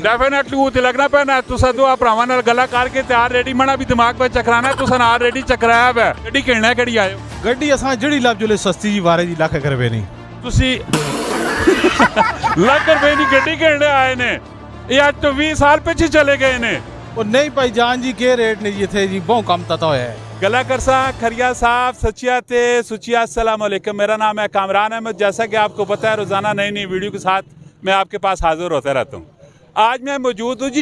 Definitely वो तो लगना पैना तुसा तो भरावां नाल गल्लां करके तैयार रेडी मना भी दिमाग पे चकराना तुसा नाल रेडी चकराया है गड्डी खेलना केड़ी आयो गड्डी असां जड़ी लब जुले सस्ती जी बारे जी लख रुपए नहीं तुसी लाख रुपए की गड्डी खेलने आए ने ये आज तो 20 साल पीछे चले गए ने और नहीं भाई जान जी के रेट नहीं जी थे जी बहुत कम तता होया है गला करसा खरिया साहब सचिया ते सुचिया अस्सलाम वालेकुम मेरा नाम है कामरान अहमद। जैसा कि आपको पता है रोज़ाना नई नई वीडियो के साथ मैं आपके पास हाजिर होता रहता हूँ। आज मैं मौजूद हूँ जी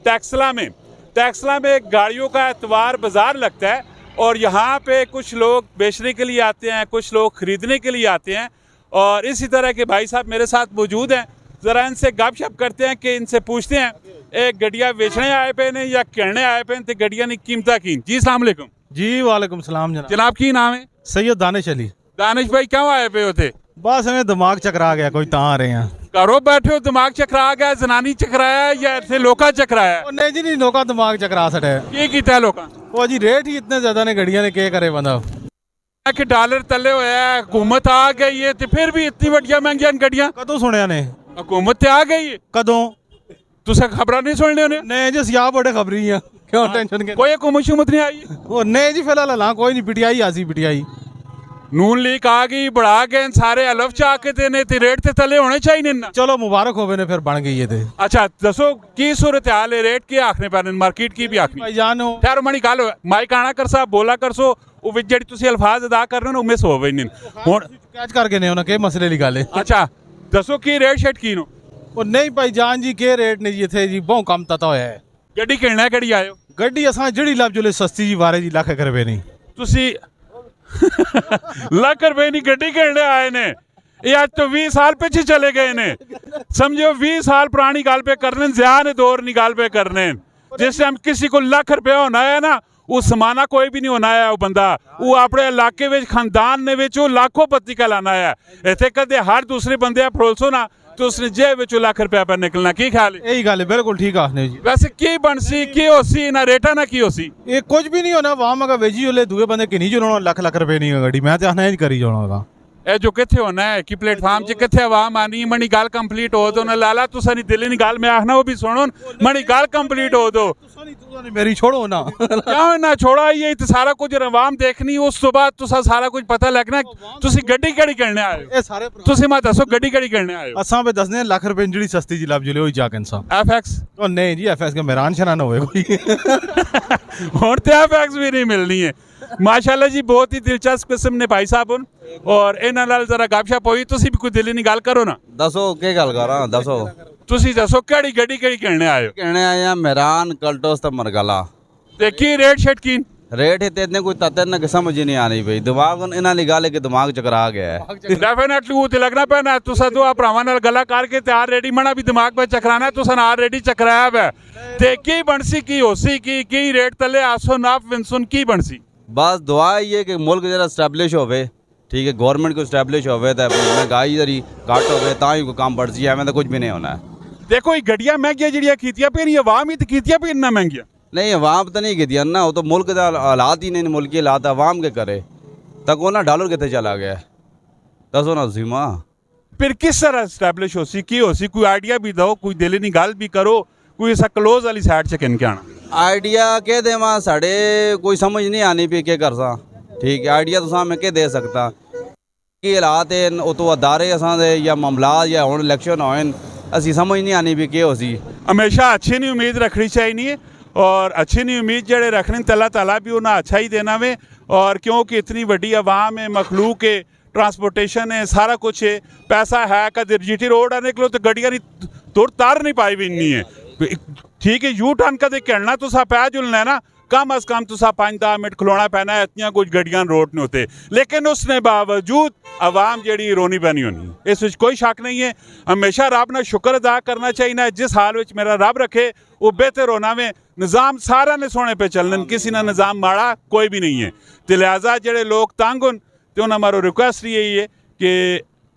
टैक्सला में एक गाड़ियों का एतवार बाज़ार लगता है और यहाँ पे कुछ लोग बेचने के लिए आते हैं, कुछ लोग ख़रीदने के लिए आते हैं और इसी तरह के भाई साहब मेरे साथ मौजूद हैं। ज़रा इनसे गपशप करते हैं कि इनसे पूछते हैं एक गड्डिया बेचने आए पे ने या कहने आए पे तो गड्डिया ने कीमत की जी। अस्सलाम वालेकुम जी वालेकुम सलाम जनाब की नाम है? सैयद दानिश अली। दानिश भाई क्यों आए पे होते? बस हमें दिमाग चकरा गया कोई ता आ रहे हैं घरों बैठे हो दिमाग चकरा गया जनानी चकराया या इतने लोका चकराया? नहीं जी नहीं लोका दिमाग चकरा सटे की कीता लोका वो जी रेट ही इतने ज्यादा ने गड्डियां ने के करे बंदा कि डॉलर तले होया हुकूमत आ गई है तो फिर भी इतनी वड्डियां महंगियां गड्डियां कदों सुनिया ने हुकूमत आ गई है कदों तुसा खबर नहीं सुनने होने नहीं जी सिया बड़े खबरी हैं क्यों टेंशन के कोई हुकूमत नहीं आई वो नहीं जी फिलहाल ला कोई नहीं पिटियाई आसी पिटियाई नून लीक आ गई बढ़ा गए सारे अलफ चाह के देने ते रेट ते तले होने चाहिए ना। चलो मुबारक होवे ने फिर बन गई है थे। अच्छा दसो की सूरत हाल है रेट के आखने पर मार्केट की भी आखनी भाई जानो ठहरो मनी गल माइक आना कर सा बोला कर सो ਉਹ ਵਿੱਚ ਜਿਹੜੀ ਤੁਸੀਂ ਅਲਫਾਜ਼ ਅਦਾ ਕਰ ਰਹੇ ਹੋ ਉਹ ਮਿਸ ਹੋ ਗਏ ਨੇ ਹੁਣ कैच करके ने उन्हें के मसले निकाले अच्छा दसो की रेट शेट की नो ਉਹ ਨਹੀਂ ਭਾਈ ਜਾਨ ਜੀ ਕੇ ਰੇਟ ਨਹੀਂ ਜੀ ਇੱਥੇ ਜੀ ਬਹੁਤ ਕਮ ਤਤਾ ਹੋਇਆ ਹੈ ਗੱਡੀ ਕਿਹੜਾ ਕਿਹੜੀ ਆਇਓ ਗੱਡੀ ਅਸਾਂ ਜਿਹੜੀ ਲੱਭ ਜੁਲੇ ਸਸਤੀ ਜੀ ਬਾਰੇ ਜੀ ਲੱਖ ਰੁਪਏ ਨਹੀਂ ਤੁਸੀਂ ਲੱਖ ਰੁਪਏ ਦੀ ਗੱਡੀ ਕਿਹੜੇ ਆਏ ਨੇ ये आज तो 20 साल पीछे चले गए ने समझो 20 साल पुरानी गाल पे करने ज्यादा दौर नहीं गाल पे करने जिस टाइम किसी को लाख रुपया होना है ना वो समाना कोई भी नहीं होना है वो बंदा वो अपने इलाके में खानदान ने वो लाखों पत्ती का लाना है इतने कदे हर दूसरे बंदे फरोसो ना तो उसने जेब में लाख रुपया पर निकलना की ख्याल है? यही गल है बिल्कुल ठीक आखने जी। वैसे की बनसी की होसी ना रेटा ना की होसी ये कुछ भी नहीं होना वहां मगर वेजी होले दूए बंदे किन्हीं जो लाख लाख रुपए नहीं है गाड़ी मैं तो आखना ही करी जाना ए जो किथे होना है कि प्लेटफार्म च किथे आवाम आनी मनी गाल कंप्लीट हो दो ना लाला तुसा नहीं दिल नहीं गाल मैं आखना वो भी सुनो मनी गाल कंप्लीट हो दो मेरी छोड़ो ना क्यों ना छोड़ा ये तो सारा कुछ आवाम देखनी उस तो बाद तुसा सारा कुछ पता लगना तुसी गड्डी केड़ी करने आए ये सारे तुसी मैं दसो गड्डी केड़ी करने आए असां पे दसने लाख रुपए जड़ी सस्ती जी लब जुले होई जाके इंसान एफएक्स तो नहीं जी एफएक्स के मैरान शरान होवे कोई और तो एफएक्स भी नहीं मिलनी है माशाल्लाह जी बहुत ही दिलचस्प किस्म ने भाई साहब और इन्हां नाल जरा गपशप होई तुसी भी कोई दिल नहीं गल करो ना दसो के गल करा दसो तुसी दसो केड़ी गड्डी केड़ी करने आए हो कहने आए हैं मेहरान कल्टोस ते मरगला ते की रेट शेट की रेट ही इतने कोई तते ना समझ ही नहीं आ रही भाई दिमाग इन्हां दी गल है कि दिमाग चकरा गया है डेफिनेटली वो तो लगना पैना तुसा तो भरावां नाल गल्लां करके तैयार रेडी मना भी दिमाग पे चकराना तुसा नाल रेडी चकराया है ते की बनसी की होसी की रेट तले आसो नाफ विंसुन की बनसी बस दुआ ये कि मुल्क जरा स्टैबलिश होवे ठीक है गवर्नमेंट को स्टैबलिश होवे तो महंगाई जरी घट होवे तां ही कोई काम बढ़ जी एवं तो कुछ भी नहीं होना है। देखो ये गड्डियां महंगियां जड़ियां कीतियां पे नहीं अवाम ही तो कीतियां पे इन्ना महंगियां नहीं अवाम तो नहीं की ना वो तो मुल्क का हालात ही नहीं मुल्क के हालात अवाम के करे तक वो ना डॉलर कितने चला गया दसो ना सीमा फिर किस तरह स्टैबलिश होसी की होसी कोई आइडिया भी दो कोई दिल नहीं गल भी करो कोई ऐसा क्लोज वाली साइड से किन के आना आइडिया के देवा साढ़े कोई समझ नहीं आनी भी के कर सा ठीक है आइडिया तो मैं के दे सकता की हालात है वो तो अदारे असां दे या मामलात या हुण इलेक्शन होन असी समझ नहीं आनी भी के होसी हमेशा अच्छी नहीं उम्मीद रखनी चाहिए और अच्छी नहीं उम्मीद जड़े रखने अल्लाह ताला भी उन्हें अच्छा ही देना वे और क्योंकि इतनी बड़ी आवाम है मखलूक है ट्रांसपोर्टेशन है सारा कुछ है पैसा है कद जीटी रोड आ निकलो तो गड्डियां नहीं तुर तार नहीं पाई भी नहीं है ठीक है यू टर्न कदे कहना तुसा पै जुलना है ना कम अज कम तुसा 5-10 मिनट खलोना पैना है इतनी कुछ गड्डियां रोड नहीं होते लेकिन उसने बावजूद आवाम जड़ी रोनी पैनी होनी इस कोई शक नहीं है। हमेशा रब ना शुक्र अदा करना चाहिए जिस हाल में मेरा रब रखे वो बेहतर होना में निज़ाम सारा ने सोने पे चलने किसी ना निज़ाम माड़ा कोई भी नहीं है तो लिहाजा जड़े लोग तंग होन तो उन्हें हमारा रिक्वेस्ट यही है कि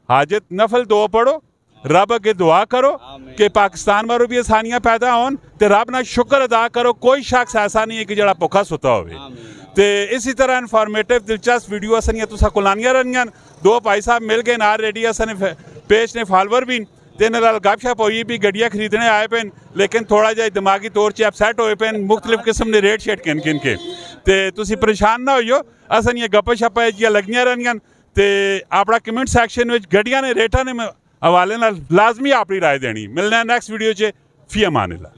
हाजत नफल दो पढ़ो रब अगे दुआ करो कि पाकिस्तान मारो भी आसानियां पैदा होन तो रब ना शुक्र अदा करो कोई शख्स ऐसा नहीं है कि जड़ा भुखा सुता हो तो इसी तरह इनफॉर्मेटिव दिलचस्प वीडियो असन तुसा को लानियां रहियां दो भाई साहब मिल गए नाल रेडी असन पेश ने फॉलोवर भी ਤੇ ਇਹਨਾਂ ਨਾਲ ਗੱਪਸ਼ਪ ਹੋਈ ਵੀ ਗੱਡੀਆਂ ਖਰੀਦਣੇ ਆਏ ਪੈਣ ਲੇਕਿਨ ਥੋੜਾ ਜਿਹਾ ਦਿਮਾਗੀ ਤੌਰ 'ਚ ਅਪਸੈਟ ਹੋਏ ਪੈਣ ਮੁxtਲਿਫ ਕਿਸਮ ਦੇ ਰੇਟ ਸ਼ੇਟ ਕਿਨ ਕੇ ਤੇ ਤੁਸੀਂ ਪਰੇਸ਼ਾਨ ਨਾ ਹੋਈਓ ਅਸਾਂ ਇਹ ਗੱਪਾਂ ਛੱਪਾਂ ਜਿਹੀਆਂ ਲੱਗੀਆਂ ਰਹਿਣਗੀਆਂ ਤੇ ਆਪਣਾ ਕਮੈਂਟ ਸੈਕਸ਼ਨ ਵਿੱਚ ਗੱਡੀਆਂ ਨੇ ਰੇਟਾਂ ਨੇ ਹਵਾਲੇ ਨਾਲ ਲਾਜ਼ਮੀ ਆਪਣੀ ਰਾਏ ਦੇਣੀ ਮਿਲਣਾ ਨੈਕਸਟ ਵੀਡੀਓ 'ਚ ਫੀ ਅਮਾਨ ਅੱਲਾ।